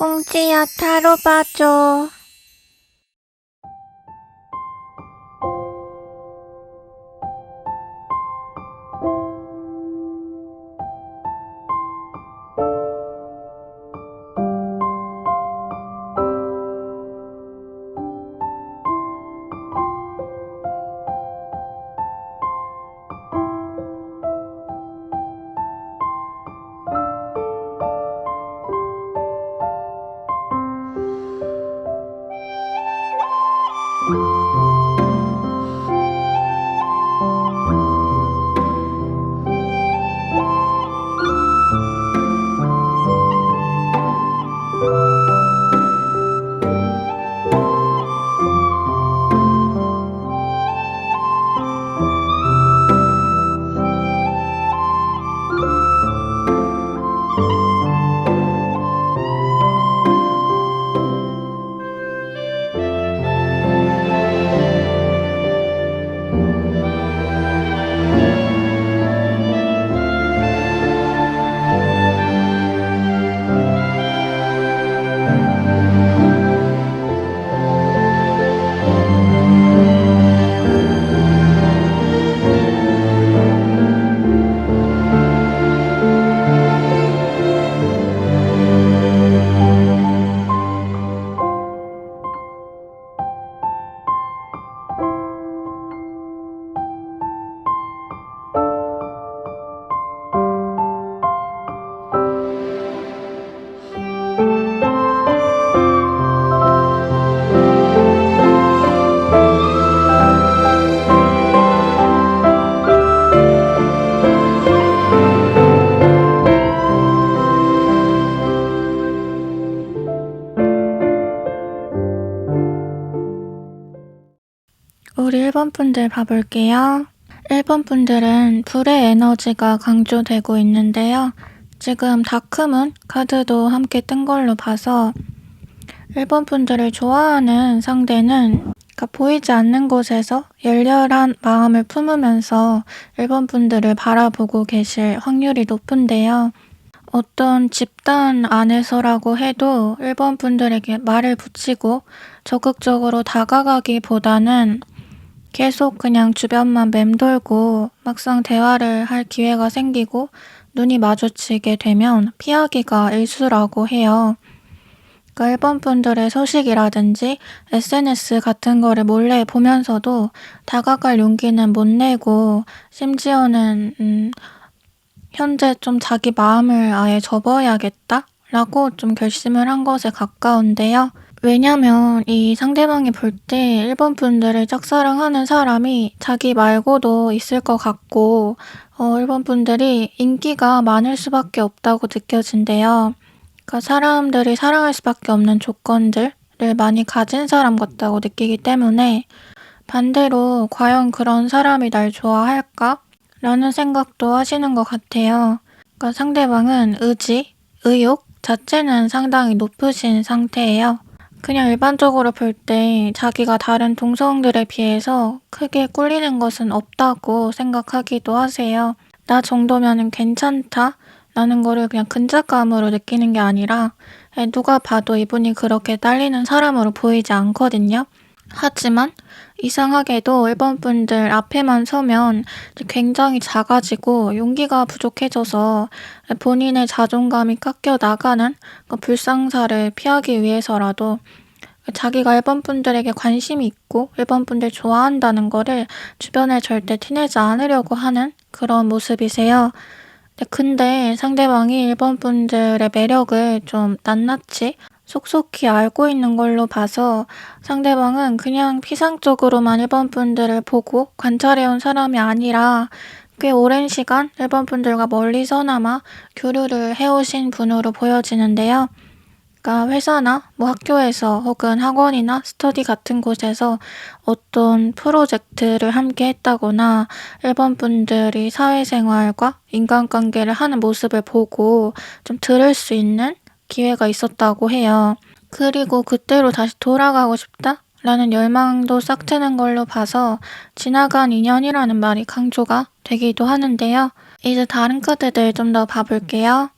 꽁지야, 타로 봐줘. 우리 1번 분들 봐볼게요. 1번 분들은 불의 에너지가 강조되고 있는데요. 지금 다크문 카드도 함께 뜬 걸로 봐서 1번 분들을 좋아하는 상대는 보이지 않는 곳에서 열렬한 마음을 품으면서 1번 분들을 바라보고 계실 확률이 높은데요. 어떤 집단 안에서라고 해도 1번 분들에게 말을 붙이고 적극적으로 다가가기보다는 계속 그냥 주변만 맴돌고 막상 대화를 할 기회가 생기고 눈이 마주치게 되면 피하기가 일수라고 해요. 그러니까 1번 분들의 소식이라든지 SNS 같은 거를 몰래 보면서도 다가갈 용기는 못 내고 심지어는 현재 좀 자기 마음을 아예 접어야겠다 라고 좀 결심을 한 것에 가까운데요. 왜냐면 이 상대방이 볼 때 1번 분들을 짝사랑하는 사람이 자기 말고도 있을 것 같고 1번 분들이 인기가 많을 수밖에 없다고 느껴진대요. 그러니까 사람들이 사랑할 수밖에 없는 조건들을 많이 가진 사람 같다고 느끼기 때문에 반대로 과연 그런 사람이 날 좋아할까? 라는 생각도 하시는 것 같아요. 그러니까 상대방은 의지, 의욕 자체는 상당히 높으신 상태예요. 그냥 일반적으로 볼 때 자기가 다른 동성들에 비해서 크게 꿀리는 것은 없다고 생각하기도 하세요. 나 정도면은 괜찮다? 라는 거를 그냥 근자감으로 느끼는 게 아니라 누가 봐도 이분이 그렇게 딸리는 사람으로 보이지 않거든요. 하지만 이상하게도 1번 분들 앞에만 서면 굉장히 작아지고 용기가 부족해져서 본인의 자존감이 깎여 나가는 불상사를 피하기 위해서라도 자기가 1번 분들에게 관심이 있고 1번 분들 좋아한다는 거를 주변에 절대 티내지 않으려고 하는 그런 모습이세요. 근데 상대방이 1번 분들의 매력을 좀 낱낱이 속속히 알고 있는 걸로 봐서 상대방은 그냥 피상적으로만 1번 분들을 보고 관찰해온 사람이 아니라 꽤 오랜 시간 1번 분들과 멀리서나마 교류를 해오신 분으로 보여지는데요. 그러니까 회사나 학교에서 혹은 학원이나 스터디 같은 곳에서 어떤 프로젝트를 함께 했다거나 1번 분들이 사회생활과 인간관계를 하는 모습을 보고 좀 들을 수 있는 기회가 있었다고 해요. 그리고 그때로 다시 돌아가고 싶다? 라는 열망도 싹 트는 걸로 봐서 지나간 인연이라는 말이 강조가 되기도 하는데요. 이제 다른 카드들 좀 더 봐볼게요.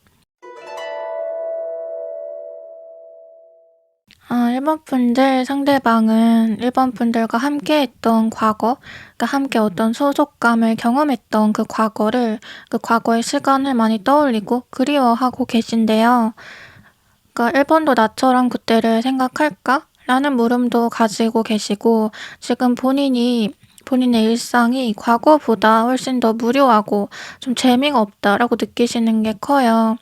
1번 분들 상대방은 1번 분들과 함께 했던 과거, 그러니까 함께 어떤 소속감을 경험했던 그 과거를, 그 과거의 시간을 많이 떠올리고 그리워하고 계신데요. 그러니까 1번도 나처럼 그때를 생각할까? 라는 물음도 가지고 계시고, 지금 본인의 일상이 과거보다 훨씬 더 무료하고 좀 재미가 없다라고 느끼시는 게 커요.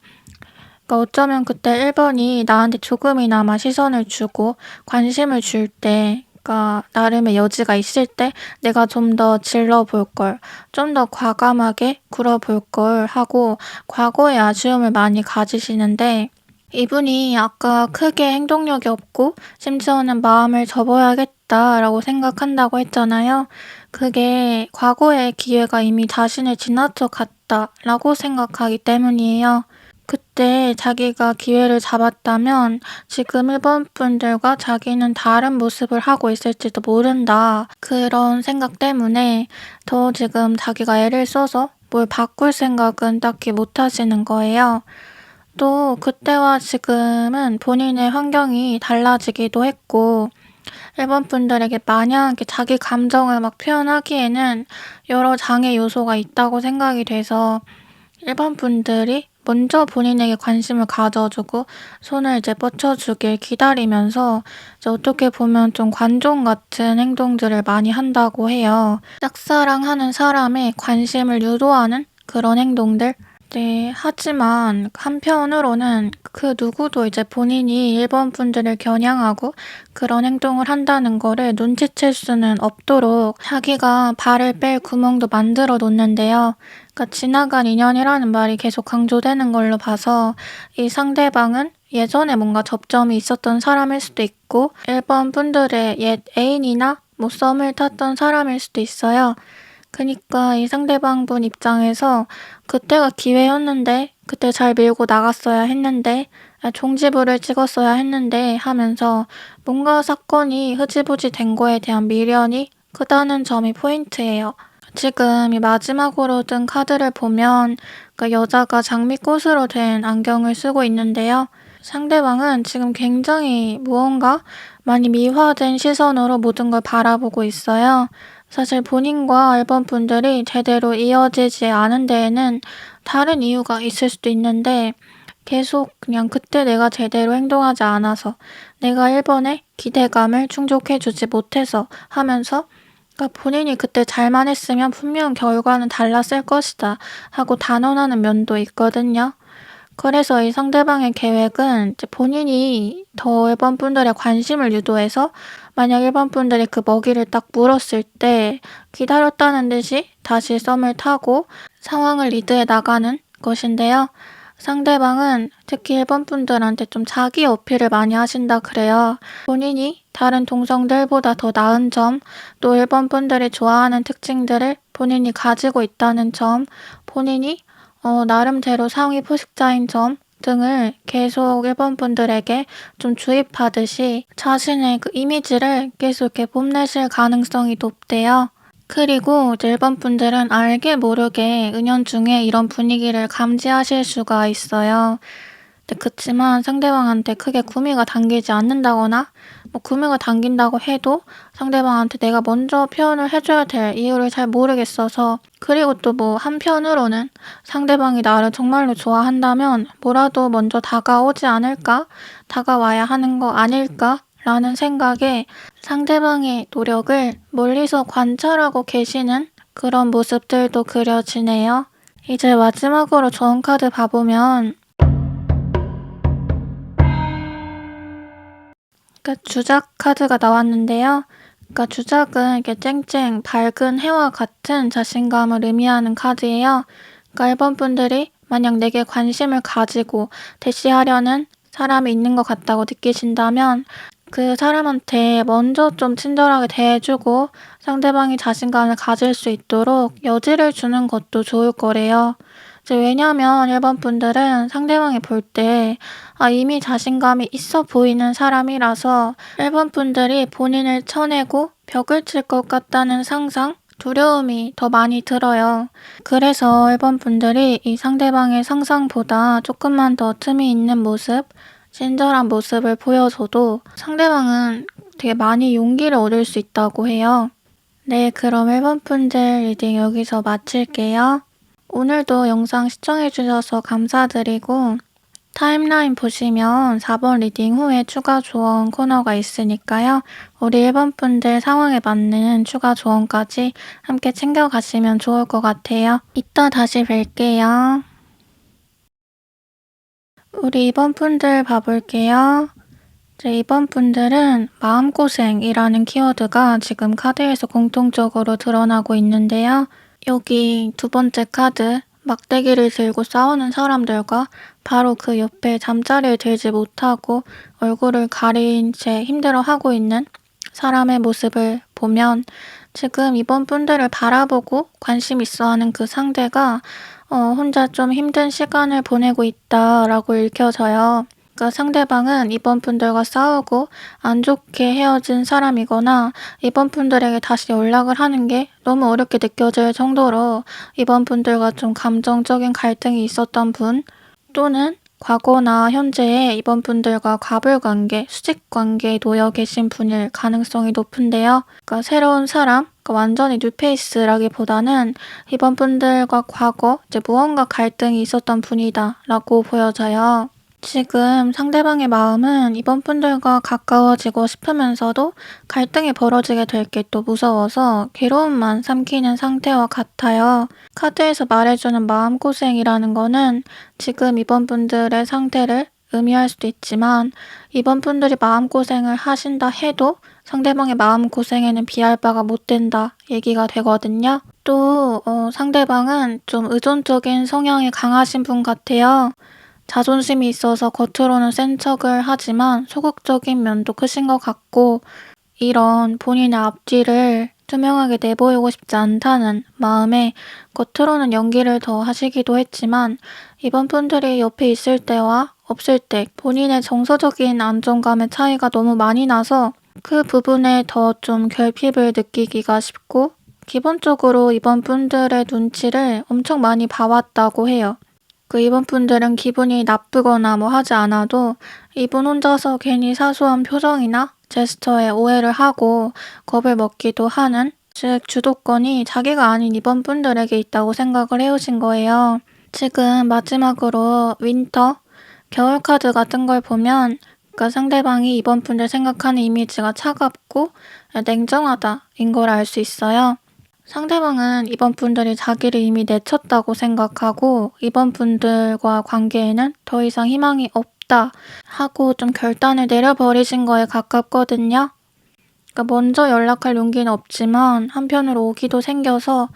그러니까 어쩌면 그때 1번이 나한테 조금이나마 시선을 주고 관심을 줄 때, 그러니까 나름의 여지가 있을 때 내가 좀 더 질러 볼 걸, 좀 더 과감하게 굴어 볼 걸 하고 과거의 아쉬움을 많이 가지시는데, 이분이 아까 크게 행동력이 없고 심지어는 마음을 접어야겠다라고 생각한다고 했잖아요. 그게 과거의 기회가 이미 자신을 지나쳐 갔다라고 생각하기 때문이에요. 그때 자기가 기회를 잡았다면 지금 1번 분들과 자기는 다른 모습을 하고 있을지도 모른다. 그런 생각 때문에 더 지금 자기가 애를 써서 뭘 바꿀 생각은 딱히 못 하시는 거예요. 또 그때와 지금은 본인의 환경이 달라지기도 했고, 1번 분들에게 마냥 이렇게 자기 감정을 막 표현하기에는 여러 장애 요소가 있다고 생각이 돼서 1번 분들이 먼저 본인에게 관심을 가져주고 손을 이제 뻗쳐주길 기다리면서 이제 어떻게 보면 좀 관종 같은 행동들을 많이 한다고 해요. 짝사랑하는 사람의 관심을 유도하는 그런 행동들. 네, 하지만 한편으로는 그 누구도 이제 본인이 1번 분들을 겨냥하고 그런 행동을 한다는 거를 눈치챌 수는 없도록 자기가 발을 뺄 구멍도 만들어 놓는데요. 그러니까 지나간 인연이라는 말이 계속 강조되는 걸로 봐서 이 상대방은 예전에 뭔가 접점이 있었던 사람일 수도 있고 1번 분들의 옛 애인이나 뭐 썸을 탔던 사람일 수도 있어요. 그니까 이 상대방분 입장에서 그때가 기회였는데, 그때 잘 밀고 나갔어야 했는데, 종지부를 찍었어야 했는데 하면서 뭔가 사건이 흐지부지 된 거에 대한 미련이 크다는 점이 포인트예요. 지금 이 마지막으로 든 카드를 보면 그 여자가 장미꽃으로 된 안경을 쓰고 있는데요. 상대방은 지금 굉장히 무언가 많이 미화된 시선으로 모든 걸 바라보고 있어요. 사실 본인과 1번 분들이 제대로 이어지지 않은 데에는 다른 이유가 있을 수도 있는데 계속 그냥 그때 내가 제대로 행동하지 않아서 내가 1번의 기대감을 충족해주지 못해서 하면서 그러니까 본인이 그때 잘만 했으면 분명 결과는 달랐을 것이다 하고 단언하는 면도 있거든요. 그래서 이 상대방의 계획은 이제 본인이 더 1번 분들의 관심을 유도해서 만약 1번 분들이 그 먹이를 딱 물었을 때 기다렸다는 듯이 다시 썸을 타고 상황을 리드해 나가는 것인데요. 상대방은 특히 1번 분들한테 좀 자기 어필을 많이 하신다 그래요. 본인이 다른 동성들보다 더 나은 점, 또 1번 분들이 좋아하는 특징들을 본인이 가지고 있다는 점, 본인이 나름대로 상위 포식자인 점 등을 계속 1번 분들에게 좀 주입하듯이 자신의 그 이미지를 계속 이렇게 뽐내실 가능성이 높대요. 그리고 이제 1번 분들은 알게 모르게 은연중에 이런 분위기를 감지하실 수가 있어요. 근데 그치만 상대방한테 크게 구미가 당기지 않는다거나 뭐 구미가 당긴다고 해도 상대방한테 내가 먼저 표현을 해줘야 될 이유를 잘 모르겠어서, 그리고 또 뭐 한편으로는 상대방이 나를 정말로 좋아한다면 뭐라도 먼저 다가오지 않을까? 다가와야 하는 거 아닐까? 라는 생각에 상대방의 노력을 멀리서 관찰하고 계시는 그런 모습들도 그려지네요. 이제 마지막으로 좋은 카드 봐보면 그러니까 주작 카드가 나왔는데요. 그러니까 주작은 이렇게 쨍쨍 밝은 해와 같은 자신감을 의미하는 카드예요. 그러니까 1번 분들이 만약 내게 관심을 가지고 대시하려는 사람이 있는 것 같다고 느끼신다면 그 사람한테 먼저 좀 친절하게 대해주고 상대방이 자신감을 가질 수 있도록 여지를 주는 것도 좋을 거래요. 이제 왜냐면 1번 분들은 상대방이 볼 때 이미 자신감이 있어 보이는 사람이라서 1번 분들이 본인을 쳐내고 벽을 칠 것 같다는 상상, 두려움이 더 많이 들어요. 그래서 1번 분들이 이 상대방의 상상보다 조금만 더 틈이 있는 모습, 친절한 모습을 보여줘도 상대방은 되게 많이 용기를 얻을 수 있다고 해요. 네, 그럼 1번 분들 리딩 여기서 마칠게요. 오늘도 영상 시청해주셔서 감사드리고 타임라인 보시면 4번 리딩 후에 추가 조언 코너가 있으니까요. 우리 1번 분들 상황에 맞는 추가 조언까지 함께 챙겨가시면 좋을 것 같아요. 이따 다시 뵐게요. 우리 2번 분들 봐볼게요. 이제 2번 분들은 마음고생이라는 키워드가 지금 카드에서 공통적으로 드러나고 있는데요. 여기 두 번째 카드, 막대기를 들고 싸우는 사람들과 바로 그 옆에 잠자리에 들지 못하고 얼굴을 가린 채 힘들어하고 있는 사람의 모습을 보면 지금 이번 분들을 바라보고 관심 있어하는 그 상대가 혼자 좀 힘든 시간을 보내고 있다라고 읽혀져요. 그러니까 상대방은 이번 분들과 싸우고 안 좋게 헤어진 사람이거나 이번 분들에게 다시 연락을 하는 게 너무 어렵게 느껴질 정도로 이번 분들과 좀 감정적인 갈등이 있었던 분, 또는 과거나 현재에 이번 분들과 과불관계, 수직관계에 놓여 계신 분일 가능성이 높은데요. 그러니까 새로운 사람, 그러니까 완전히 뉴페이스라기보다는 이번 분들과 과거 이제 무언가 갈등이 있었던 분이다 라고 보여져요. 지금 상대방의 마음은 이번 분들과 가까워지고 싶으면서도 갈등이 벌어지게 될 게 또 무서워서 괴로움만 삼키는 상태와 같아요. 카드에서 말해주는 마음고생이라는 거는 지금 이번 분들의 상태를 의미할 수도 있지만 이번 분들이 마음고생을 하신다 해도 상대방의 마음고생에는 비할 바가 못 된다 얘기가 되거든요. 또 상대방은 좀 의존적인 성향이 강하신 분 같아요. 자존심이 있어서 겉으로는 센 척을 하지만 소극적인 면도 크신 것 같고 이런 본인의 앞뒤를 투명하게 내보이고 싶지 않다는 마음에 겉으로는 연기를 더 하시기도 했지만 이번 분들이 옆에 있을 때와 없을 때 본인의 정서적인 안정감의 차이가 너무 많이 나서 그 부분에 더 좀 결핍을 느끼기가 쉽고 기본적으로 이번 분들의 눈치를 엄청 많이 봐왔다고 해요. 이번 분들은 기분이 나쁘거나 뭐 하지 않아도 이분 혼자서 괜히 사소한 표정이나 제스처에 오해를 하고 겁을 먹기도 하는, 즉 주도권이 자기가 아닌 이번 분들에게 있다고 생각을 해오신 거예요. 지금 마지막으로 윈터, 겨울 카드가 뜬 걸 보면 그러니까 상대방이 이번 분들 생각하는 이미지가 차갑고 냉정하다인 걸 알 수 있어요. 상대방은 이번 분들이 자기를 이미 내쳤다고 생각하고 이번 분들과 관계에는 더 이상 희망이 없다 하고 좀 결단을 내려버리신 거에 가깝거든요. 그러니까 먼저 연락할 용기는 없지만 한편으로 오기도 생겨서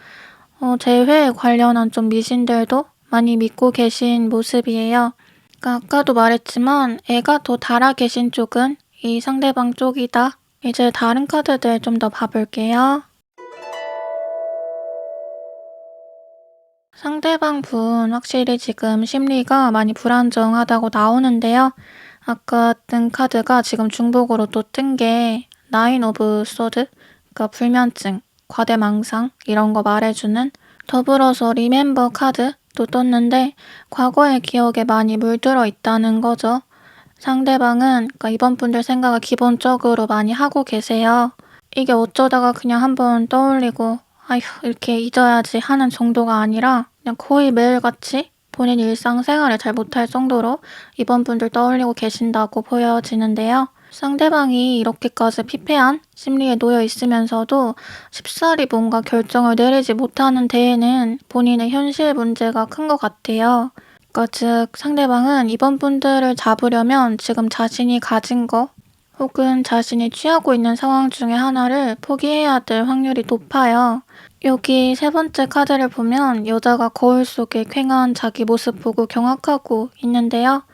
재회에 관련한 좀 미신들도 많이 믿고 계신 모습이에요. 그러니까 아까도 말했지만 애가 더 달아 계신 쪽은 이 상대방 쪽이다. 이제 다른 카드들 좀 더 봐볼게요. 상대방 분 확실히 지금 심리가 많이 불안정하다고 나오는데요. 아까 뜬 카드가 지금 중복으로 또 뜬 게 나인 오브 소드, 그러니까 불면증, 과대망상 이런 거 말해주는, 더불어서 리멤버 카드 또 떴는데 과거의 기억에 많이 물들어 있다는 거죠. 상대방은 그러니까 이번 분들 생각을 기본적으로 많이 하고 계세요. 이게 어쩌다가 그냥 한번 떠올리고 아휴 이렇게 잊어야지 하는 정도가 아니라 그냥 거의 매일같이 본인 일상생활을 잘 못할 정도로 이번 분들 떠올리고 계신다고 보여지는데요. 상대방이 이렇게까지 피폐한 심리에 놓여 있으면서도 쉽사리 뭔가 결정을 내리지 못하는 데에는 본인의 현실 문제가 큰 것 같아요. 그러니까 즉 상대방은 이번 분들을 잡으려면 지금 자신이 가진 거 혹은 자신이 취하고 있는 상황 중에 하나를 포기해야 될 확률이 높아요. 여기 세 번째 카드를 보면 여자가 거울 속에 쾌한 자기 모습 보고 경악하고 있는데요.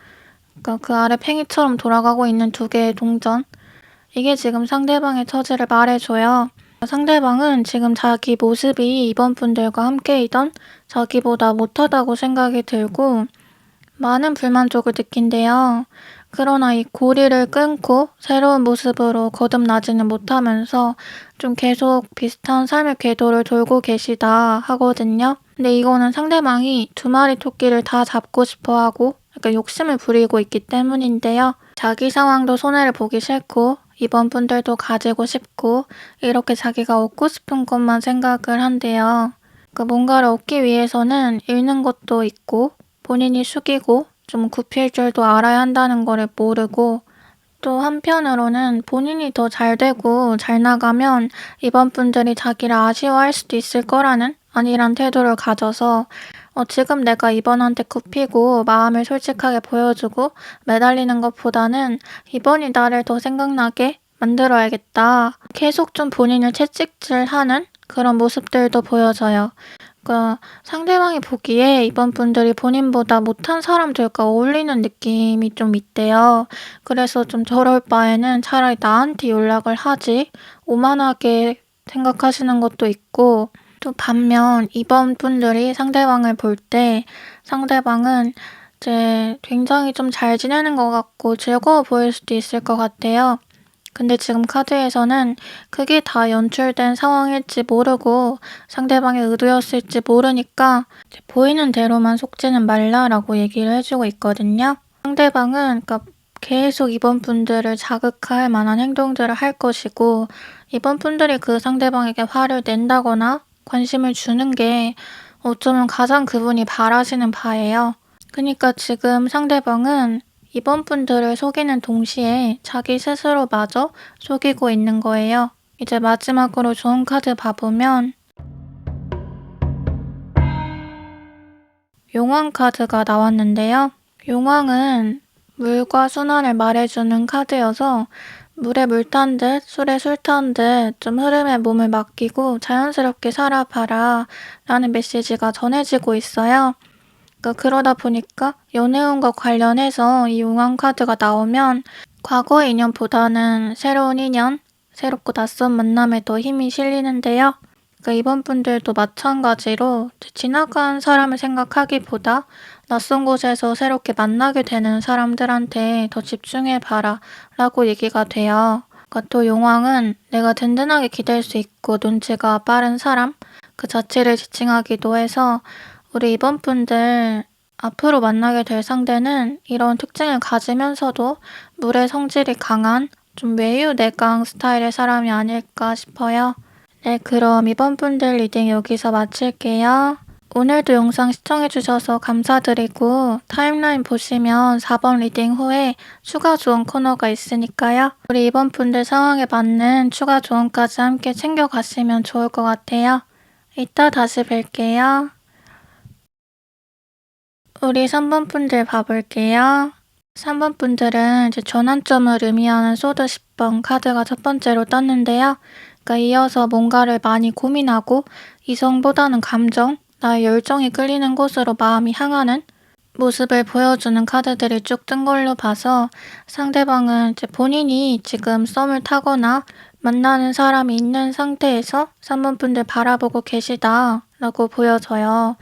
그러니까 그 아래 팽이처럼 돌아가고 있는 두 개의 동전. 이게 지금 상대방의 처지를 말해줘요. 상대방은 지금 자기 모습이 이번 분들과 함께이던 자기보다 못하다고 생각이 들고 많은 불만족을 느낀대요. 그러나 이 고리를 끊고 새로운 모습으로 거듭나지는 못하면서 좀 계속 비슷한 삶의 궤도를 돌고 계시다 하거든요. 근데 이거는 상대방이 두 마리 토끼를 다 잡고 싶어 하고 그러니까 욕심을 부리고 있기 때문인데요. 자기 상황도 손해를 보기 싫고 이번 분들도 가지고 싶고 이렇게 자기가 얻고 싶은 것만 생각을 한대요. 그러니까 뭔가를 얻기 위해서는 잃는 것도 있고 본인이 숙이고 좀 굽힐 줄도 알아야 한다는 거를 모르고 또 한편으로는 본인이 더 잘 되고 잘 나가면 이번 분들이 자기를 아쉬워할 수도 있을 거라는 안일한 태도를 가져서 지금 내가 이번한테 굽히고 마음을 솔직하게 보여주고 매달리는 것보다는 이번이 나를 더 생각나게 만들어야겠다. 계속 좀 본인을 채찍질하는 그런 모습들도 보여져요. 그러니까 상대방이 보기에 이번 분들이 본인보다 못한 사람들과 어울리는 느낌이 좀 있대요. 그래서 좀 저럴 바에는 차라리 나한테 연락을 하지 오만하게 생각하시는 것도 있고 또 반면 이번 분들이 상대방을 볼 때 상대방은 이제 굉장히 좀 잘 지내는 것 같고 즐거워 보일 수도 있을 것 같아요. 근데 지금 카드에서는 그게 다 연출된 상황일지 모르고 상대방의 의도였을지 모르니까 이제 보이는 대로만 속지는 말라라고 얘기를 해주고 있거든요. 상대방은 그러니까 계속 이번 분들을 자극할 만한 행동들을 할 것이고 이번 분들이 그 상대방에게 화를 낸다거나 관심을 주는 게 어쩌면 가장 그분이 바라시는 바예요. 그러니까 지금 상대방은 이번 분들을 속이는 동시에 자기 스스로마저 속이고 있는 거예요. 이제 마지막으로 좋은 카드 봐보면 용왕 카드가 나왔는데요. 용왕은 물과 순환을 말해주는 카드여서 물에 물 탄 듯 술에 술 탄 듯 좀 흐름에 몸을 맡기고 자연스럽게 살아봐라 라는 메시지가 전해지고 있어요. 그러다 보니까 연애운과 관련해서 이 용왕 카드가 나오면 과거의 인연보다는 새로운 인연, 새롭고 낯선 만남에 더 힘이 실리는데요. 이번 분들도 마찬가지로 지나간 사람을 생각하기보다 낯선 곳에서 새롭게 만나게 되는 사람들한테 더 집중해봐라 라고 얘기가 돼요. 또 용왕은 내가 든든하게 기댈 수 있고 눈치가 빠른 사람 그 자체를 지칭하기도 해서 우리 이번 분들 앞으로 만나게 될 상대는 이런 특징을 가지면서도 물의 성질이 강한 좀 외유내강 스타일의 사람이 아닐까 싶어요. 네, 그럼 이번 분들 리딩 여기서 마칠게요. 오늘도 영상 시청해주셔서 감사드리고 타임라인 보시면 4번 리딩 후에 추가 조언 코너가 있으니까요. 우리 이번 분들 상황에 맞는 추가 조언까지 함께 챙겨가시면 좋을 것 같아요. 이따 다시 뵐게요. 우리 3번 분들 봐볼게요. 3번 분들은 이제 전환점을 의미하는 소드 10번 카드가 첫 번째로 떴는데요. 이어서 뭔가를 많이 고민하고 이성보다는 감정, 나의 열정이 끌리는 곳으로 마음이 향하는 모습을 보여주는 카드들이 쭉 뜬 걸로 봐서 상대방은 이제 본인이 지금 썸을 타거나 만나는 사람이 있는 상태에서 3번 분들 바라보고 계시다 라고 보여져요.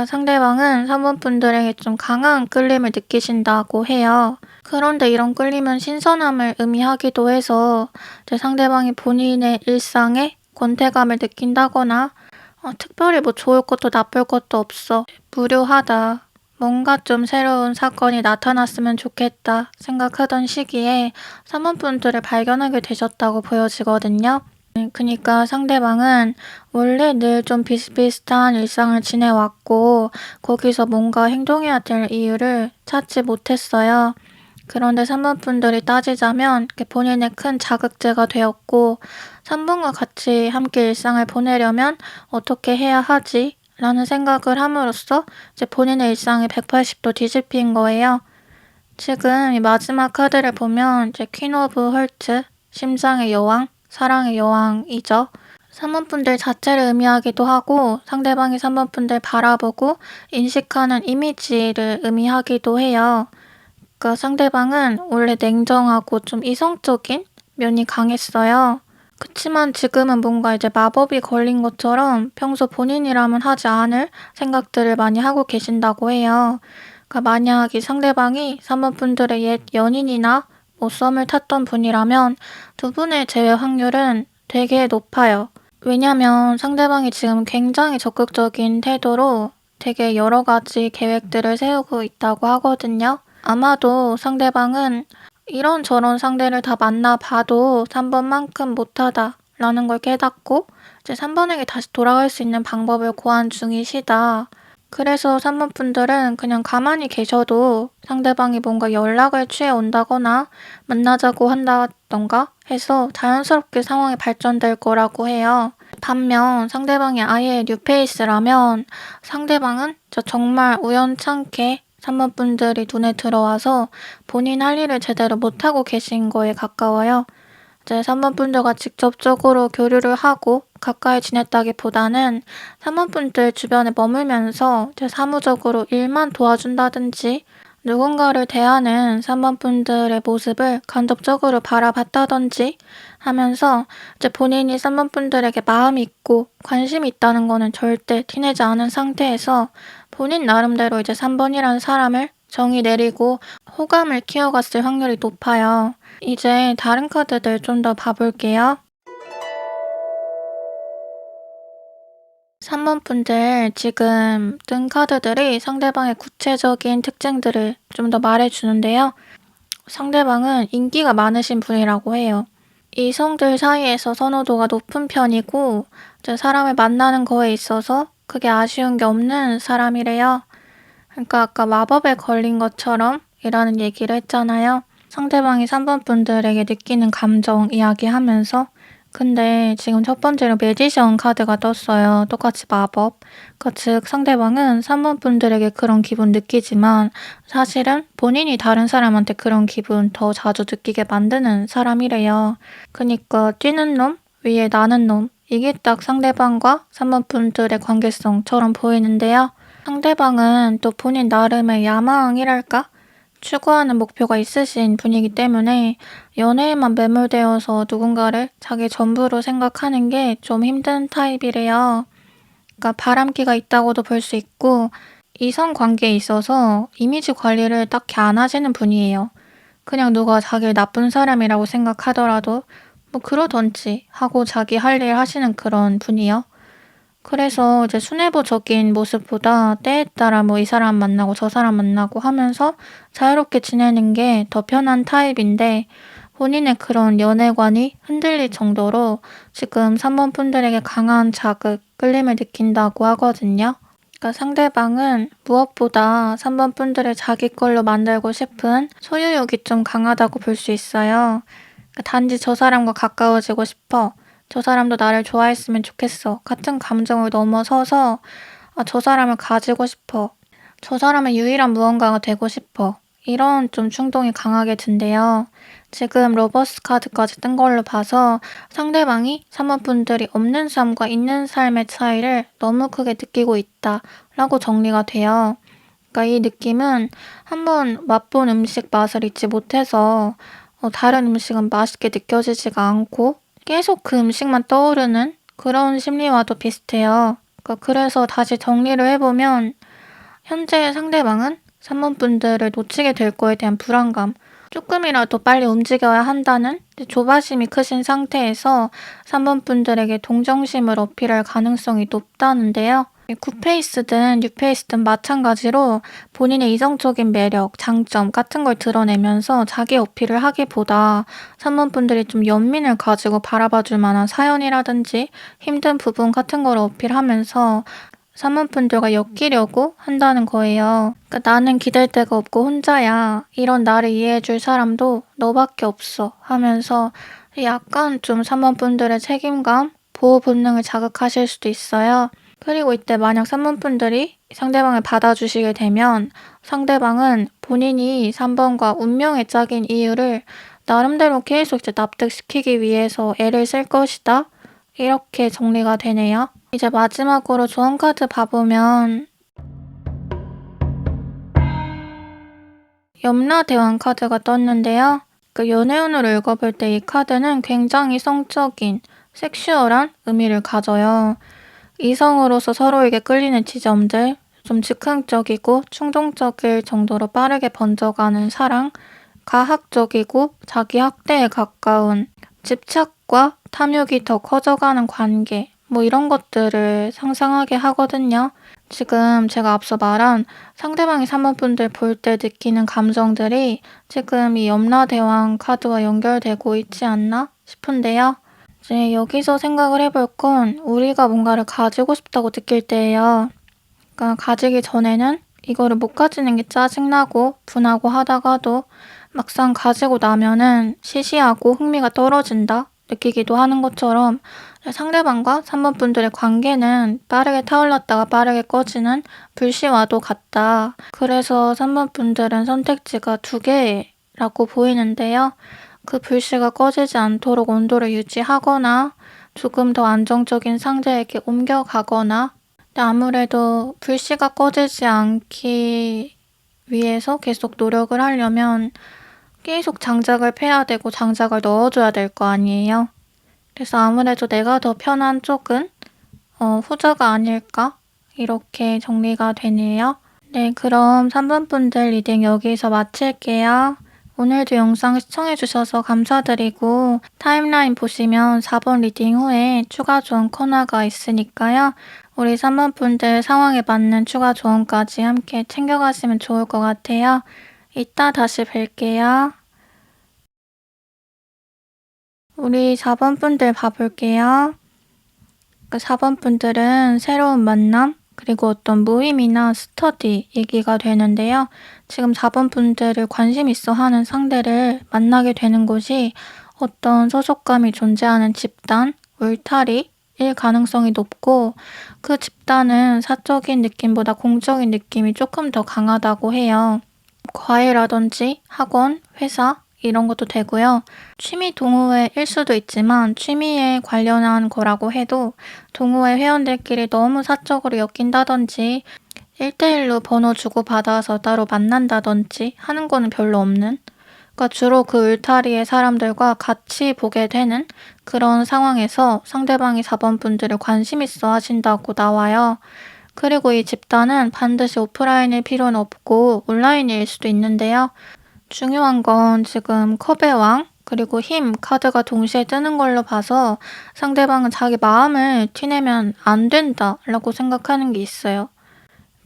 상대방은 3번 분들에게 좀 강한 끌림을 느끼신다고 해요. 그런데 이런 끌림은 신선함을 의미하기도 해서 상대방이 본인의 일상에 권태감을 느낀다거나 특별히 뭐 좋을 것도 나쁠 것도 없어. 무료하다. 뭔가 좀 새로운 사건이 나타났으면 좋겠다 생각하던 시기에 3번 분들을 발견하게 되셨다고 보여지거든요. 그러니까 상대방은 원래 늘 좀 비슷비슷한 일상을 지내왔고 거기서 뭔가 행동해야 될 이유를 찾지 못했어요. 그런데 3번 분들이 따지자면 본인의 큰 자극제가 되었고 3번과 같이 함께 일상을 보내려면 어떻게 해야 하지? 라는 생각을 함으로써 이제 본인의 일상이 180도 뒤집힌 거예요. 지금 이 마지막 카드를 보면 이제 퀸 오브 헐트, 심장의 여왕, 사랑의 여왕이죠. 3번 분들 자체를 의미하기도 하고 상대방이 3번 분들 바라보고 인식하는 이미지를 의미하기도 해요. 상대방은 원래 냉정하고 좀 이성적인 면이 강했어요. 그치만 지금은 뭔가 이제 마법이 걸린 것처럼 평소 본인이라면 하지 않을 생각들을 많이 하고 계신다고 해요. 만약 이 상대방이 3번 분들의 옛 연인이나 뭐 썸을 탔던 분이라면 두 분의 재회 확률은 되게 높아요. 왜냐면 상대방이 지금 굉장히 적극적인 태도로 되게 여러 가지 계획들을 세우고 있다고 하거든요. 아마도 상대방은 이런저런 상대를 다 만나봐도 3번만큼 못하다라는 걸 깨닫고 이제 3번에게 다시 돌아갈 수 있는 방법을 고안 중이시다. 그래서 3번 분들은 그냥 가만히 계셔도 상대방이 뭔가 연락을 취해 온다거나 만나자고 한다던가 해서 자연스럽게 상황이 발전될 거라고 해요. 반면 상대방이 아예 뉴페이스라면 상대방은 정말 우연찮게 3번 분들이 눈에 들어와서 본인 할 일을 제대로 못하고 계신 거에 가까워요. 이제 3번 분들과 직접적으로 교류를 하고 가까이 지냈다기보다는 3번 분들 주변에 머물면서 이제 사무적으로 일만 도와준다든지 누군가를 대하는 3번 분들의 모습을 간접적으로 바라봤다든지 하면서 이제 본인이 3번 분들에게 마음이 있고 관심이 있다는 거는 절대 티내지 않은 상태에서 본인 나름대로 이제 3번이라는 사람을 정의 내리고 호감을 키워갔을 확률이 높아요. 이제 다른 카드들 좀 더 봐볼게요. 3번 분들 지금 뜬 카드들이 상대방의 구체적인 특징들을 좀 더 말해주는데요. 상대방은 인기가 많으신 분이라고 해요. 이성들 사이에서 선호도가 높은 편이고 이제 사람을 만나는 거에 있어서 크게 아쉬운 게 없는 사람이래요. 그러니까 아까 마법에 걸린 것처럼 이라는 얘기를 했잖아요. 상대방이 3번 분들에게 느끼는 감정 이야기하면서 근데 지금 첫 번째로 매지션 카드가 떴어요. 똑같이 마법. 즉 상대방은 3번 분들에게 그런 기분 느끼지만 사실은 본인이 다른 사람한테 그런 기분 더 자주 느끼게 만드는 사람이래요. 그니까 뛰는 놈 위에 나는 놈 이게 딱 상대방과 3번 분들의 관계성처럼 보이는데요. 상대방은 또 본인 나름의 야망이랄까? 추구하는 목표가 있으신 분이기 때문에 연애에만 매몰되어서 누군가를 자기 전부로 생각하는 게 좀 힘든 타입이래요. 그러니까 바람기가 있다고도 볼 수 있고 이성 관계에 있어서 이미지 관리를 딱히 안 하시는 분이에요. 그냥 누가 자기를 나쁜 사람이라고 생각하더라도 뭐 그러던지 하고 자기 할 일 하시는 그런 분이요. 그래서 이제 순애보적인 모습보다 때에 따라 뭐 이 사람 만나고 저 사람 만나고 하면서 자유롭게 지내는 게 더 편한 타입인데 본인의 그런 연애관이 흔들릴 정도로 지금 3번 분들에게 강한 자극, 끌림을 느낀다고 하거든요. 그러니까 상대방은 무엇보다 3번 분들을 자기 걸로 만들고 싶은 소유욕이 좀 강하다고 볼 수 있어요. 그러니까 단지 저 사람과 가까워지고 싶어. 저 사람도 나를 좋아했으면 좋겠어. 같은 감정을 넘어서서 저 사람을 가지고 싶어. 저 사람의 유일한 무언가가 되고 싶어. 이런 좀 충동이 강하게 든대요. 지금 러버스 카드까지 뜬 걸로 봐서 상대방이 3번 분들이 없는 삶과 있는 삶의 차이를 너무 크게 느끼고 있다라고 정리가 돼요. 그러니까 이 느낌은 한번 맛본 음식 맛을 잊지 못해서 다른 음식은 맛있게 느껴지지가 않고 계속 그 음식만 떠오르는 그런 심리와도 비슷해요. 그러니까 그래서 다시 정리를 해보면 현재 상대방은 3번 분들을 놓치게 될 거에 대한 불안감, 조금이라도 빨리 움직여야 한다는 조바심이 크신 상태에서 3번 분들에게 동정심을 어필할 가능성이 높다는데요. 굿페이스든 뉴페이스든 마찬가지로 본인의 이성적인 매력, 장점 같은 걸 드러내면서 자기 어필을 하기보다 3번 분들이 좀 연민을 가지고 바라봐줄 만한 사연이라든지 힘든 부분 같은 걸 어필하면서 3번 분들과 엮이려고 한다는 거예요. 그러니까 나는 기댈 데가 없고 혼자야. 이런 나를 이해해줄 사람도 너밖에 없어. 하면서 약간 좀 3번 분들의 책임감, 보호 본능을 자극하실 수도 있어요. 그리고 이때 만약 3번 분들이 상대방을 받아주시게 되면 상대방은 본인이 3번과 운명의 짝인 이유를 나름대로 계속 이제 납득시키기 위해서 애를 쓸 것이다. 이렇게 정리가 되네요. 이제 마지막으로 조언 카드 봐보면 염라대왕 카드가 떴는데요. 그 연애운으로 읽어볼 때 이 카드는 굉장히 성적인, 섹슈얼한 의미를 가져요. 이성으로서 서로에게 끌리는 지점들, 좀 즉흥적이고 충동적일 정도로 빠르게 번져가는 사랑, 가학적이고 자기 학대에 가까운 집착과 탐욕이 더 커져가는 관계, 뭐 이런 것들을 상상하게 하거든요. 지금 제가 앞서 말한 상대방이 3번 분들 볼 때 느끼는 감정들이 지금 이 염라대왕 카드와 연결되고 있지 않나 싶은데요. 이제 여기서 생각을 해볼 건 우리가 뭔가를 가지고 싶다고 느낄 때예요. 그러니까 가지기 전에는 이거를 못 가지는 게 짜증나고 분하고 하다가도 막상 가지고 나면은 시시하고 흥미가 떨어진다 느끼기도 하는 것처럼 상대방과 3번 분들의 관계는 빠르게 타올랐다가 빠르게 꺼지는 불씨와도 같다. 그래서 3번 분들은 선택지가 두 개라고 보이는데요. 그 불씨가 꺼지지 않도록 온도를 유지하거나 조금 더 안정적인 상대에게 옮겨가거나, 근데 아무래도 불씨가 꺼지지 않기 위해서 계속 노력을 하려면 계속 장작을 패야 되고 장작을 넣어줘야 될 거 아니에요. 그래서 아무래도 내가 더 편한 쪽은 후자가 아닐까? 이렇게 정리가 되네요. 네, 그럼 3번 분들 리딩 여기서 마칠게요. 오늘도 영상 시청해주셔서 감사드리고 타임라인 보시면 4번 리딩 후에 추가 조언 코너가 있으니까요. 우리 3번 분들 상황에 맞는 추가 조언까지 함께 챙겨가시면 좋을 것 같아요. 이따 다시 뵐게요. 우리 4번 분들 봐볼게요. 4번 분들은 새로운 만남, 그리고 어떤 모임이나 스터디 얘기가 되는데요. 지금 4번 분들을 관심 있어 하는 상대를 만나게 되는 곳이 어떤 소속감이 존재하는 집단, 울타리일 가능성이 높고, 그 집단은 사적인 느낌보다 공적인 느낌이 조금 더 강하다고 해요. 과외라든지 학원, 회사 이런 것도 되고요. 취미 동호회일 수도 있지만 취미에 관련한 거라고 해도 동호회 회원들끼리 너무 사적으로 엮인다든지 1대1로 번호 주고받아서 따로 만난다든지 하는 거는 별로 없는, 그러니까 주로 그 울타리의 사람들과 같이 보게 되는 그런 상황에서 상대방이 4번 분들을 관심 있어 하신다고 나와요. 그리고 이 집단은 반드시 오프라인일 필요는 없고 온라인일 수도 있는데요. 중요한 건 지금 컵의 왕, 그리고 힘 카드가 동시에 뜨는 걸로 봐서 상대방은 자기 마음을 티내면 안 된다라고 생각하는 게 있어요.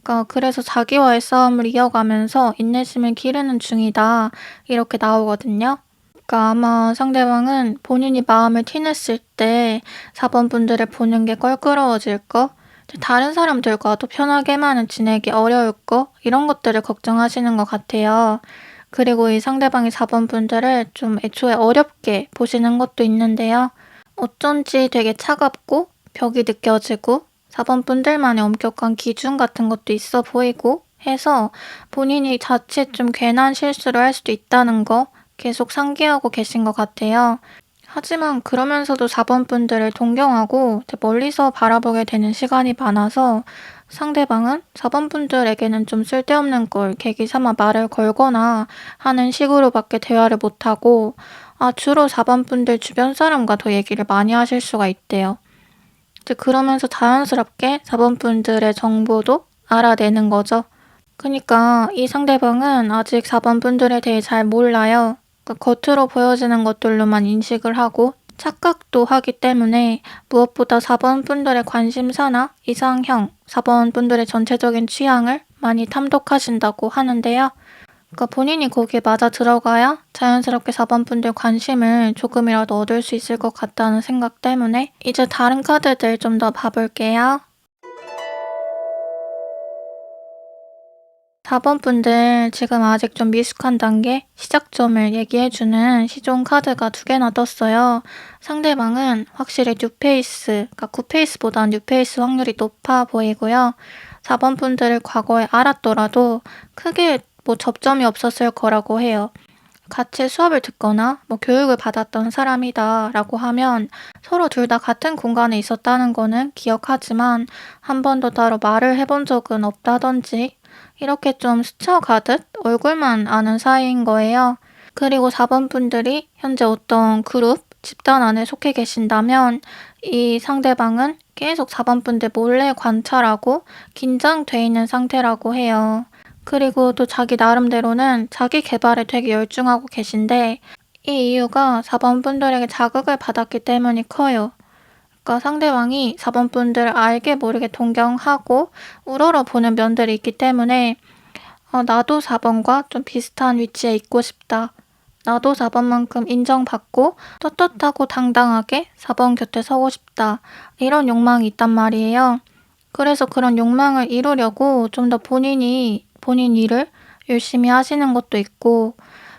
그러니까 그래서 자기와의 싸움을 이어가면서 인내심을 기르는 중이다 이렇게 나오거든요. 그러니까 아마 상대방은 본인이 마음을 티냈을 때 4번 분들을 보는 게 껄끄러워질 거, 다른 사람들과도 편하게만은 지내기 어려울 거, 이런 것들을 걱정하시는 것 같아요. 그리고 이 상대방이 4번 분들을 좀 애초에 어렵게 보시는 것도 있는데요. 어쩐지 되게 차갑고 벽이 느껴지고 4번 분들만의 엄격한 기준 같은 것도 있어 보이고 해서 본인이 자칫 좀 괜한 실수를 할 수도 있다는 거 계속 상기하고 계신 것 같아요. 하지만 그러면서도 4번 분들을 동경하고 멀리서 바라보게 되는 시간이 많아서 상대방은 4번 분들에게는 좀 쓸데없는 걸 계기 삼아 말을 걸거나 하는 식으로밖에 대화를 못하고, 주로 4번 분들 주변 사람과 더 얘기를 많이 하실 수가 있대요. 이제 그러면서 자연스럽게 4번 분들의 정보도 알아내는 거죠. 그러니까 이 상대방은 아직 4번 분들에 대해 잘 몰라요. 그러니까 겉으로 보여지는 것들로만 인식을 하고 착각도 하기 때문에 무엇보다 4번 분들의 관심사나 이상형, 4번 분들의 전체적인 취향을 많이 탐독하신다고 하는데요. 그러니까 본인이 거기에 맞아 들어가야 자연스럽게 4번 분들 관심을 조금이라도 얻을 수 있을 것 같다는 생각 때문에 이제 다른 카드들 좀 더 봐볼게요. 4번 분들 지금 아직 좀 미숙한 단계 시작점을 얘기해주는 시종 카드가 두 개나 떴어요. 상대방은 확실히 뉴페이스, 그러니까 구페이스보다 뉴페이스 확률이 높아 보이고요. 4번 분들을 과거에 알았더라도 크게 접점이 없었을 거라고 해요. 같이 수업을 듣거나 교육을 받았던 사람이다 라고 하면 서로 둘 다 같은 공간에 있었다는 거는 기억하지만 한 번도 따로 말을 해본 적은 없다든지 이렇게 좀 스쳐가듯 얼굴만 아는 사이인 거예요. 그리고 4번 분들이 현재 어떤 그룹, 집단 안에 속해 계신다면 이 상대방은 계속 4번 분들 몰래 관찰하고 긴장돼 있는 상태라고 해요. 그리고 또 자기 나름대로는 자기 개발에 되게 열중하고 계신데 이 이유가 4번 분들에게 자극을 받았기 때문이 커요. 그러니까 상대방이 4번 분들을 알게 모르게 동경하고 우러러 보는 면들이 있기 때문에 나도 4번과 좀 비슷한 위치에 있고 싶다. 나도 4번만큼 인정받고 떳떳하고 당당하게 4번 곁에 서고 싶다. 이런 욕망이 있단 말이에요. 그래서 그런 욕망을 이루려고 좀 더 본인이 본인 일을 열심히 하시는 것도 있고,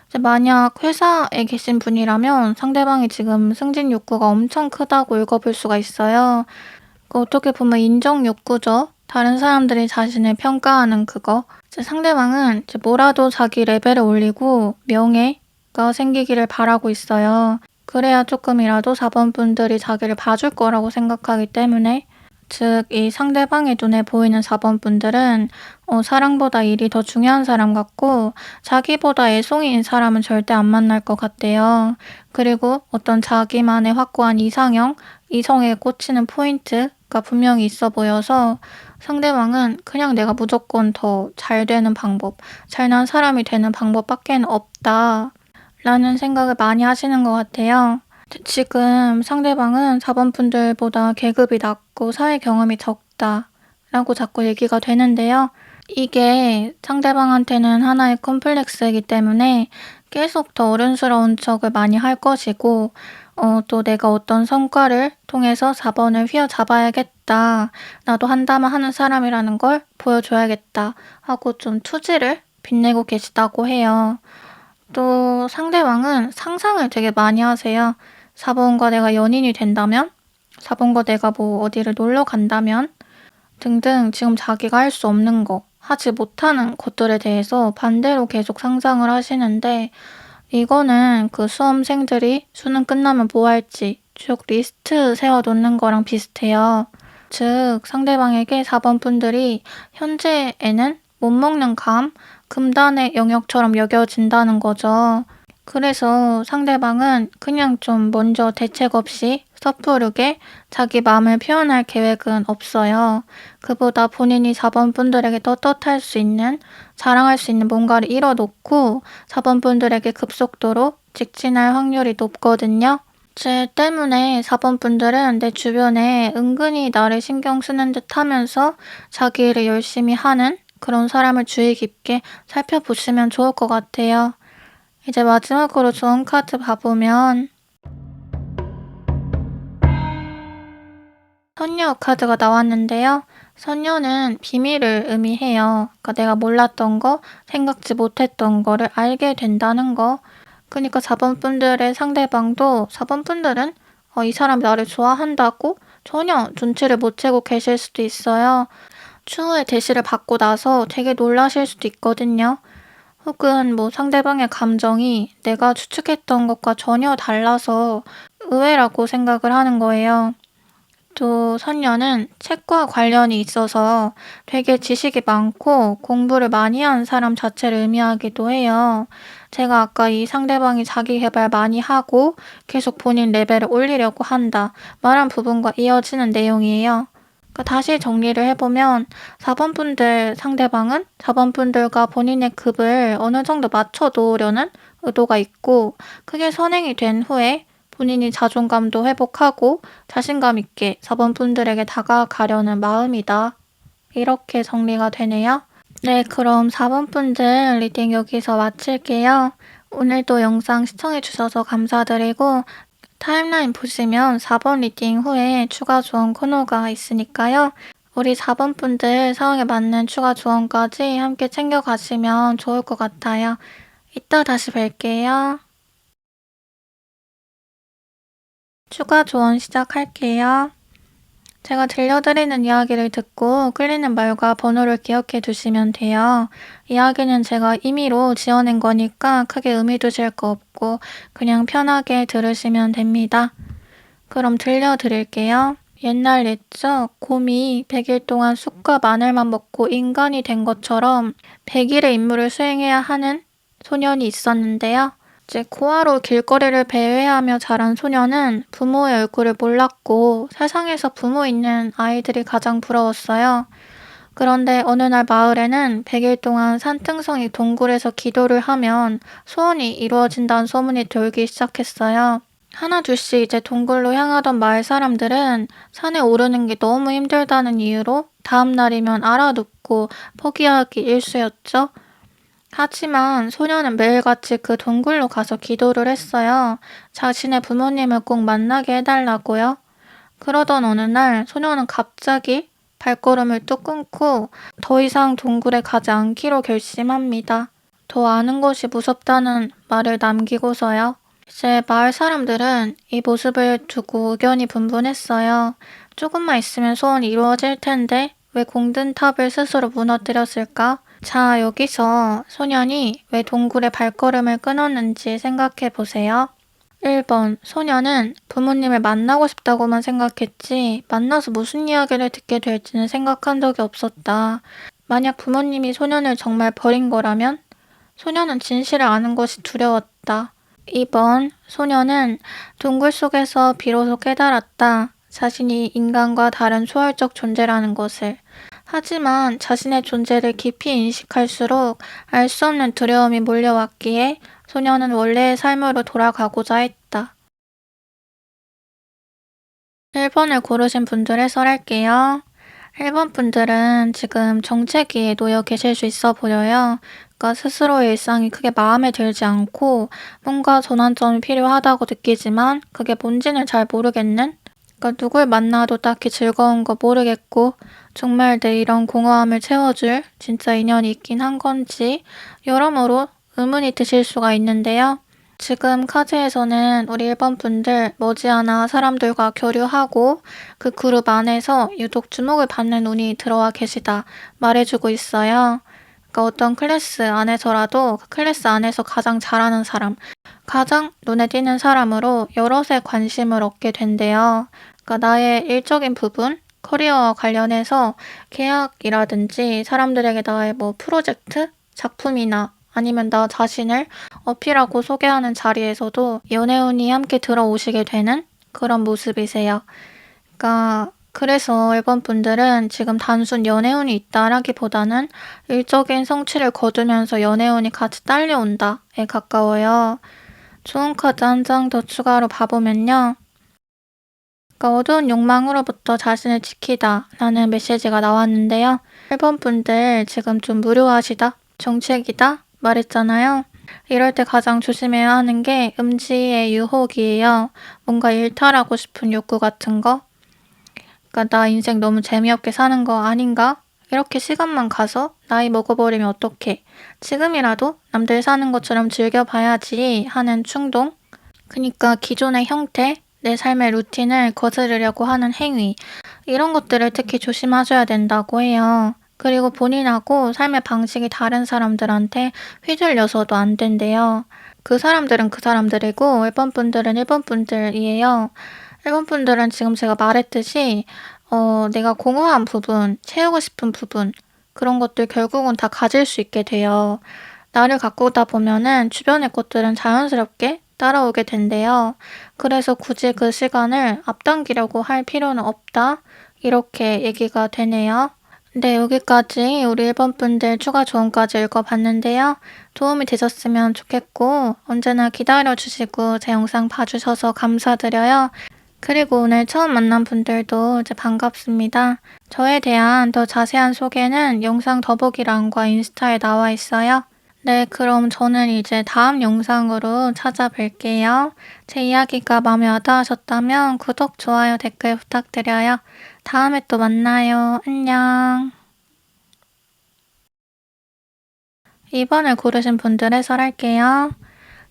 이제 만약 회사에 계신 분이라면 상대방이 지금 승진 욕구가 엄청 크다고 읽어볼 수가 있어요. 어떻게 보면 인정 욕구죠. 다른 사람들이 자신을 평가하는 그거. 이제 상대방은 이제 뭐라도 자기 레벨을 올리고 명예가 생기기를 바라고 있어요. 그래야 조금이라도 4번 분들이 자기를 봐줄 거라고 생각하기 때문에, 즉 이 상대방의 눈에 보이는 4번 분들은 사랑보다 일이 더 중요한 사람 같고 자기보다 애송이인 사람은 절대 안 만날 것 같대요. 그리고 어떤 자기만의 확고한 이상형, 이성에 꽂히는 포인트가 분명히 있어 보여서 상대방은 그냥 내가 무조건 더 잘 되는 방법, 잘난 사람이 되는 방법밖에는 없다 라는 생각을 많이 하시는 것 같아요. 지금 상대방은 4번 분들보다 계급이 낮고 사회 경험이 적다 라고 자꾸 얘기가 되는데요. 이게 상대방한테는 하나의 컴플렉스이기 때문에 계속 더 어른스러운 척을 많이 할 것이고, 또 내가 어떤 성과를 통해서 4번을 휘어잡아야겠다. 나도 한다면 하는 사람이라는 걸 보여줘야겠다 하고 좀 투지를 빛내고 계시다고 해요. 또 상대방은 상상을 되게 많이 하세요. 4번과 내가 연인이 된다면? 4번과 내가 뭐 어디를 놀러 간다면? 등등 지금 자기가 할 수 없는 거, 하지 못하는 것들에 대해서 반대로 계속 상상을 하시는데, 이거는 그 수험생들이 수능 끝나면 뭐 할지 쭉 리스트 세워놓는 거랑 비슷해요. 즉 상대방에게 4번 분들이 현재에는 못 먹는 금단의 영역처럼 여겨진다는 거죠. 그래서 상대방은 그냥 좀 먼저 대책 없이 섣부르게 자기 마음을 표현할 계획은 없어요. 그보다 본인이 4번 분들에게 떳떳할 수 있는, 자랑할 수 있는 뭔가를 이뤄놓고 4번 분들에게 급속도로 직진할 확률이 높거든요. 쟤 때문에 4번 분들은 내 주변에 은근히 나를 신경 쓰는 듯 하면서 자기 일을 열심히 하는 그런 사람을 주의 깊게 살펴보시면 좋을 것 같아요. 이제 마지막으로 좋은 카드 봐보면 선녀 카드가 나왔는데요. 선녀는 비밀을 의미해요. 그러니까 내가 몰랐던 거, 생각지 못했던 거를 알게 된다는 거. 그러니까 4번 분들의 상대방도 4번 분들은 이 사람이 나를 좋아한다고 전혀 눈치를 못 채고 계실 수도 있어요. 추후에 대시를 받고 나서 되게 놀라실 수도 있거든요. 혹은 뭐 상대방의 감정이 내가 추측했던 것과 전혀 달라서 의외라고 생각을 하는 거예요. 또 선녀는 책과 관련이 있어서 되게 지식이 많고 공부를 많이 한 사람 자체를 의미하기도 해요. 제가 아까 이 상대방이 자기 개발 많이 하고 계속 본인 레벨을 올리려고 한다 말한 부분과 이어지는 내용이에요. 그러니까 다시 정리를 해보면 4번 분들 상대방은 4번 분들과 본인의 급을 어느 정도 맞춰 놓으려는 의도가 있고, 그게 선행이 된 후에 본인이 자존감도 회복하고 자신감 있게 4번 분들에게 다가가려는 마음이다. 이렇게 정리가 되네요. 네, 그럼 4번 분들 리딩 여기서 마칠게요. 오늘도 영상 시청해주셔서 감사드리고, 타임라인 보시면 4번 리딩 후에 추가 조언 코너가 있으니까요. 우리 4번 분들 상황에 맞는 추가 조언까지 함께 챙겨가시면 좋을 것 같아요. 이따 다시 뵐게요. 추가 조언 시작할게요. 제가 들려드리는 이야기를 듣고 끌리는 말과 번호를 기억해 두시면 돼요. 이야기는 제가 임의로 지어낸 거니까 크게 의미 두실 거 없고 그냥 편하게 들으시면 됩니다. 그럼 들려드릴게요. 옛날 옛적 곰이 100일 동안 쑥과 마늘만 먹고 인간이 된 것처럼 100일의 임무를 수행해야 하는 소년이 있었는데요. 이제 고아로 길거리를 배회하며 자란 소년은 부모의 얼굴을 몰랐고 세상에서 부모 있는 아이들이 가장 부러웠어요. 그런데 어느 날 마을에는 100일 동안 산등성이 동굴에서 기도를 하면 소원이 이루어진다는 소문이 돌기 시작했어요. 하나 둘씩 이제 동굴로 향하던 마을 사람들은 산에 오르는 게 너무 힘들다는 이유로 다음 날이면 알아눕고 포기하기 일쑤였죠. 하지만 소녀는 매일같이 그 동굴로 가서 기도를 했어요. 자신의 부모님을 꼭 만나게 해달라고요. 그러던 어느 날 소녀는 갑자기 발걸음을 뚝 끊고 더 이상 동굴에 가지 않기로 결심합니다. 더 아는 것이 무섭다는 말을 남기고서요. 이제 마을 사람들은 이 모습을 두고 의견이 분분했어요. 조금만 있으면 소원이 이루어질 텐데 왜 공든 탑을 스스로 무너뜨렸을까? 자, 여기서 소년이 왜 동굴에 발걸음을 끊었는지 생각해 보세요. 1번, 소녀는 부모님을 만나고 싶다고만 생각했지 만나서 무슨 이야기를 듣게 될지는 생각한 적이 없었다. 만약 부모님이 소년을 정말 버린 거라면 소녀는 진실을 아는 것이 두려웠다. 2번, 소녀는 동굴 속에서 비로소 깨달았다. 자신이 인간과 다른 초월적 존재라는 것을. 하지만 자신의 존재를 깊이 인식할수록 알 수 없는 두려움이 몰려왔기에 소녀는 원래의 삶으로 돌아가고자 했다. 1번을 고르신 분들 해설할게요. 1번 분들은 지금 정체기에 놓여 계실 수 있어 보여요. 그러니까 스스로의 일상이 크게 마음에 들지 않고 뭔가 전환점이 필요하다고 느끼지만 그게 뭔지는 잘 모르겠는? 그러니까 누굴 만나도 딱히 즐거운 거 모르겠고 정말 내 이런 공허함을 채워줄 진짜 인연이 있긴 한 건지 여러모로 의문이 드실 수가 있는데요. 지금 카드에서는 우리 1번 분들 머지않아 사람들과 교류하고 그 그룹 안에서 유독 주목을 받는 운이 들어와 계시다 말해주고 있어요. 그러니까 어떤 클래스 안에서라도 그 클래스 안에서 가장 잘하는 사람, 가장 눈에 띄는 사람으로 여럿의 관심을 얻게 된대요. 그러니까 나의 일적인 부분, 커리어와 관련해서 계약이라든지 사람들에게 나의 뭐 프로젝트, 작품이나 아니면 나 자신을 어필하고 소개하는 자리에서도 연애운이 함께 들어오시게 되는 그런 모습이세요. 그러니까 그래서 1번 분들은 지금 단순 연애운이 있다라기보다는 일적인 성취를 거두면서 연애운이 같이 딸려온다에 가까워요. 좋은 카드 한 장 더 추가로 봐보면요. 그러니까 어두운 욕망으로부터 자신을 지키다 라는 메시지가 나왔는데요. 1번 분들 지금 좀 무료하시다, 정책이다 말했잖아요. 이럴 때 가장 조심해야 하는 게 음지의 유혹이에요. 뭔가 일탈하고 싶은 욕구 같은 거. 그러니까 나 인생 너무 재미없게 사는 거 아닌가? 이렇게 시간만 가서 나이 먹어버리면 어떡해. 지금이라도 남들 사는 것처럼 즐겨봐야지 하는 충동. 그러니까 기존의 형태, 내 삶의 루틴을 거스르려고 하는 행위. 이런 것들을 특히 조심하셔야 된다고 해요. 그리고 본인하고 삶의 방식이 다른 사람들한테 휘둘려서도 안 된대요. 그 사람들은 그 사람들이고 1번 분들은 1번 분들이에요. 1번 분들은 지금 제가 말했듯이 내가 공허한 부분, 채우고 싶은 부분 그런 것들 결국은 다 가질 수 있게 돼요. 나를 가꾸다 보면은 주변의 것들은 자연스럽게 따라오게 된대요. 그래서 굳이 그 시간을 앞당기려고 할 필요는 없다. 이렇게 얘기가 되네요. 네, 여기까지 우리 1번 분들 추가 조언까지 읽어봤는데요. 도움이 되셨으면 좋겠고 언제나 기다려주시고 제 영상 봐주셔서 감사드려요. 그리고 오늘 처음 만난 분들도 이제 반갑습니다. 저에 대한 더 자세한 소개는 영상 더보기란과 인스타에 나와 있어요. 네, 그럼 저는 이제 다음 영상으로 찾아뵐게요. 제 이야기가 마음에 와닿으셨다면 구독, 좋아요, 댓글 부탁드려요. 다음에 또 만나요. 안녕. 2번을 고르신 분들 해설할게요.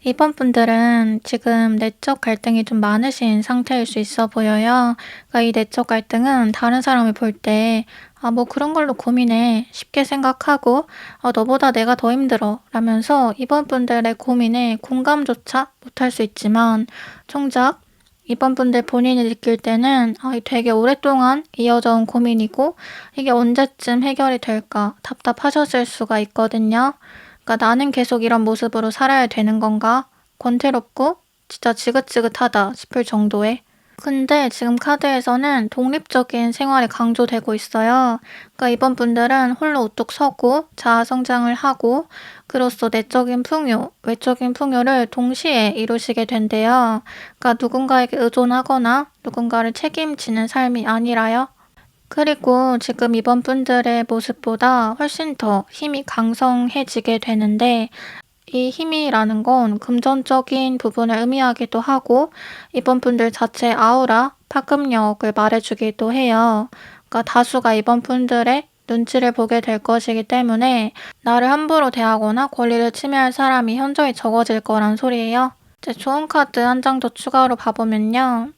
2번 분들은 지금 내적 갈등이 좀 많으신 상태일 수 있어 보여요. 그러니까 이 내적 갈등은 다른 사람이 볼 때 뭐 그런 걸로 고민해 쉽게 생각하고 너보다 내가 더 힘들어 라면서 2번 분들의 고민에 공감조차 못할 수 있지만 정작 2번 분들 본인이 느낄 때는 되게 오랫동안 이어져 온 고민이고 이게 언제쯤 해결이 될까 답답하셨을 수가 있거든요. 그러니까 나는 계속 이런 모습으로 살아야 되는 건가? 권태롭고 진짜 지긋지긋하다 싶을 정도의 근데 지금 카드에서는 독립적인 생활이 강조되고 있어요. 그러니까 이번 분들은 홀로 우뚝 서고 자아 성장을 하고 그로써 내적인 풍요, 외적인 풍요를 동시에 이루시게 된대요. 그러니까 누군가에게 의존하거나 누군가를 책임지는 삶이 아니라요. 그리고 지금 이번 분들의 모습보다 훨씬 더 힘이 강성해지게 되는데 이 힘이라는 건 금전적인 부분을 의미하기도 하고 이번 분들 자체 아우라, 파급력을 말해주기도 해요. 그러니까 다수가 이번 분들의 눈치를 보게 될 것이기 때문에 나를 함부로 대하거나 권리를 침해할 사람이 현저히 적어질 거란 소리예요. 이제 좋은 카드 한 장 더 추가로 봐보면요.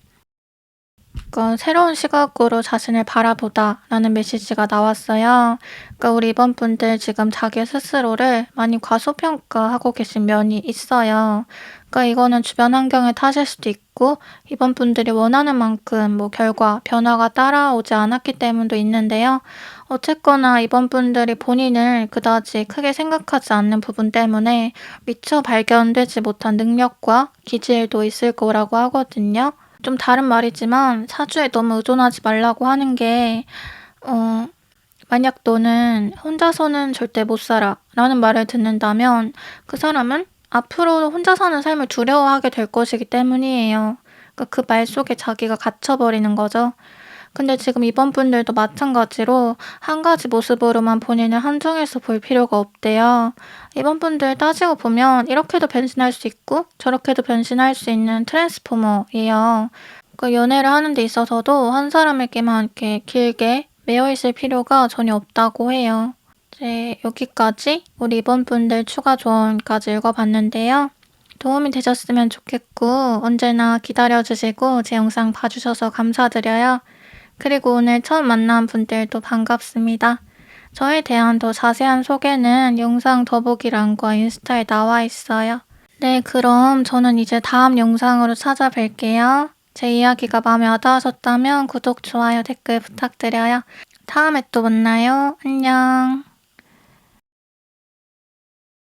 그러니까 새로운 시각으로 자신을 바라보다 라는 메시지가 나왔어요. 그러니까 우리 이번 분들 지금 자기 스스로를 많이 과소평가하고 계신 면이 있어요. 그러니까 이거는 주변 환경의 탓일 수도 있고 이번 분들이 원하는 만큼 뭐 결과, 변화가 따라오지 않았기 때문도 있는데요. 어쨌거나 이번 분들이 본인을 그다지 크게 생각하지 않는 부분 때문에 미처 발견되지 못한 능력과 기질도 있을 거라고 하거든요. 좀 다른 말이지만 사주에 너무 의존하지 말라고 하는 게 어 만약 "너는 혼자서는 절대 못 살아."라는 말을 듣는다면 그 사람은 앞으로 혼자 사는 삶을 두려워하게 될 것이기 때문이에요. 그러니까 그 말 속에 자기가 갇혀 버리는 거죠. 근데 지금 이번 분들도 마찬가지로 한 가지 모습으로만 본인을 한정해서 볼 필요가 없대요. 이번 분들 따지고 보면 이렇게도 변신할 수 있고 저렇게도 변신할 수 있는 트랜스포머예요. 그 연애를 하는 데 있어서도 한 사람에게만 이렇게 길게 매여 있을 필요가 전혀 없다고 해요. 이제 여기까지 우리 이번 분들 추가 조언까지 읽어봤는데요. 도움이 되셨으면 좋겠고 언제나 기다려주시고 제 영상 봐주셔서 감사드려요. 그리고 오늘 처음 만난 분들도 반갑습니다. 저에 대한 더 자세한 소개는 영상 더보기란과 인스타에 나와 있어요. 네, 그럼 저는 이제 다음 영상으로 찾아뵐게요. 제 이야기가 마음에 와닿으셨다면 구독, 좋아요, 댓글 부탁드려요. 다음에 또 만나요. 안녕.